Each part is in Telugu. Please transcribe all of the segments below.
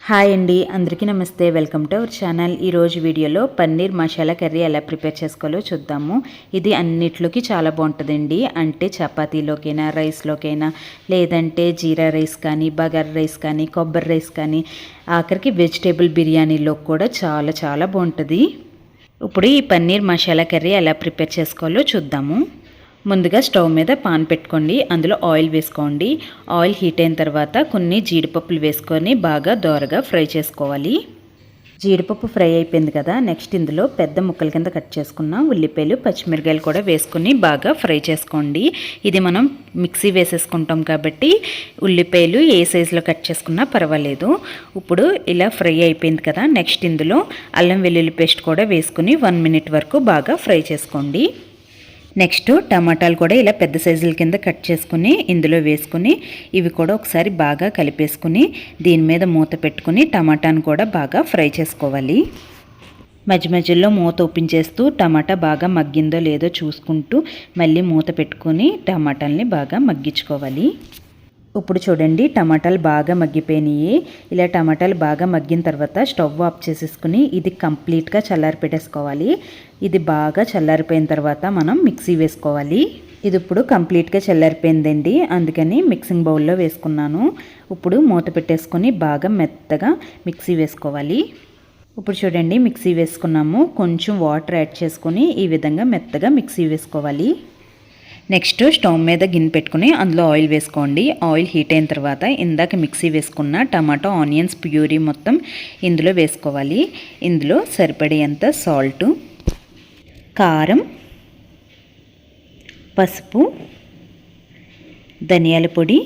హాయ్ అండి, అందరికీ నమస్తే. Welcome to our channel. ఈరోజు వీడియోలో పన్నీర్ మసాలా కర్రీ ఎలా ప్రిపేర్ చేసుకోవాలో చూద్దాము. ఇది అన్నిట్లోకి చాలా బాగుంటుందండి. అంటే చపాతీలోకైనా, రైస్లోకైనా, లేదంటే జీరా రైస్ కానీ, బగారా రైస్ కానీ, కొబ్బరి రైస్ కానీ, ఆఖరికి వెజిటేబుల్ బిర్యానీలో కూడా చాలా చాలా బాగుంటుంది. ఇప్పుడు ఈ పన్నీర్ మసాలా కర్రీ ఎలా ప్రిపేర్ చేసుకోవాలో చూద్దాము. ముందుగా స్టవ్ మీద పాన్ పెట్టుకోండి. అందులో ఆయిల్ వేసుకోండి. ఆయిల్ హీట్ అయిన తర్వాత కొన్ని జీడిపప్పులు వేసుకొని బాగా దోరగా ఫ్రై చేసుకోవాలి. జీడిపప్పు ఫ్రై అయిపోయింది కదా, నెక్స్ట్ ఇందులో పెద్ద ముక్కల కింద కట్ చేసుకున్న ఉల్లిపాయలు, పచ్చిమిరకాయలు కూడా వేసుకుని బాగా ఫ్రై చేసుకోండి. ఇది మనం మిక్సీ వేసేసుకుంటాం కాబట్టి ఉల్లిపాయలు ఏ సైజులో కట్ చేసుకున్నా పర్వాలేదు. ఇప్పుడు ఇలా ఫ్రై అయిపోయింది కదా, నెక్స్ట్ ఇందులో అల్లం వెల్లుల్లి పేస్ట్ కూడా వేసుకుని 1 మినిట్ వరకు బాగా ఫ్రై చేసుకోండి. నెక్స్ట్ టమాటాలు కూడా ఇలా పెద్ద సైజుల కింద కట్ చేసుకుని ఇందులో వేసుకుని ఇవి కూడా ఒకసారి బాగా కలిపేసుకుని దీని మీద మూత పెట్టుకుని టమాటాను కూడా బాగా ఫ్రై చేసుకోవాలి. మధ్య మధ్యలో మూత ఓపెన్ చేస్తూ టమాటా బాగా మగ్గిందో లేదో చూసుకుంటూ మళ్ళీ మూత పెట్టుకుని టమాటాలని బాగా మగ్గించుకోవాలి. ఇప్పుడు చూడండి, టమాటాలు బాగా మగ్గిపోయినాయి. ఇలా టమాటాలు బాగా మగ్గిన తర్వాత స్టవ్ ఆఫ్ చేసేసుకుని ఇది కంప్లీట్గా చల్లారి పెట్టేసుకోవాలి. ఇది బాగా చల్లారిపోయిన తర్వాత మనం మిక్సీ వేసుకోవాలి. ఇది ఇప్పుడు కంప్లీట్గా చల్లారిపోయిందండి, అందుకని మిక్సింగ్ బౌల్లో వేసుకున్నాను. ఇప్పుడు మూత పెట్టేసుకొని బాగా మెత్తగా మిక్సీ వేసుకోవాలి. ఇప్పుడు చూడండి, మిక్సీ వేసుకున్నాము. కొంచెం వాటర్ యాడ్ చేసుకొని ఈ విధంగా మెత్తగా మిక్సీ వేసుకోవాలి. నెక్స్ట్ స్టవ్ మీద గిన్నె పెట్టుకుని అందులో ఆయిల్ వేసుకోండి. ఆయిల్ హీట్ అయిన తర్వాత ఇందాక మిక్సీ వేసుకున్న టమాటో ఆనియన్స్ ప్యూరీ మొత్తం ఇందులో వేసుకోవాలి. ఇందులో సరిపడేంత సాల్టు, కారం, పసుపు, ధనియాల పొడి,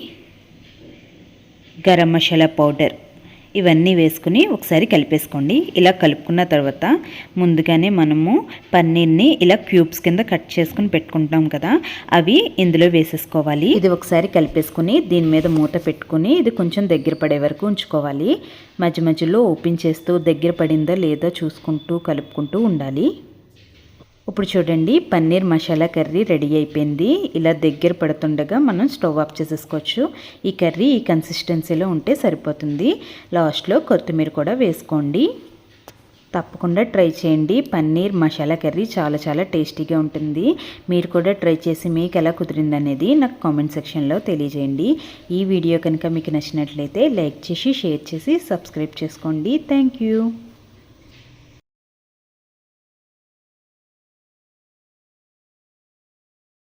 గరం మసాలా పౌడర్ ఇవన్నీ వేసుకుని ఒకసారి కలిపేసుకోండి. ఇలా కలుపుకున్న తర్వాత ముందుగానే మనము పన్నీర్ని ఇలా క్యూబ్స్ కింద కట్ చేసుకుని పెట్టుకుంటాం కదా, అవి ఇందులో వేసేసుకోవాలి. ఇది ఒకసారి కలిపేసుకుని దీని మీద మూత పెట్టుకుని ఇది కొంచెం దగ్గర పడే వరకు ఉంచుకోవాలి. మధ్య మధ్యలో ఓపెన్ చేస్తూ దగ్గర పడిందో లేదో చూసుకుంటూ కలుపుకుంటూ ఉండాలి. ఇప్పుడు చూడండి, పన్నీర్ మసాలా కర్రీ రెడీ అయిపోయింది. ఇలా దగ్గర పడుతుండగా మనం స్టవ్ ఆఫ్ చేసేసుకోవచ్చు. ఈ కర్రీ ఈ కన్సిస్టెన్సీలో ఉంటే సరిపోతుంది. లాస్ట్లో కొత్తిమీర కూడా వేసుకోండి. తప్పకుండా ట్రై చేయండి. పన్నీర్ మసాలా కర్రీ చాలా చాలా టేస్టీగా ఉంటుంది. మీరు కూడా ట్రై చేసి మీకు ఎలా కుదిరింది అనేది నాకు కామెంట్ సెక్షన్లో తెలియజేయండి. ఈ వీడియో కనుక మీకు నచ్చినట్లయితే లైక్ చేసి, షేర్ చేసి, సబ్స్క్రైబ్ చేసుకోండి. Thank you.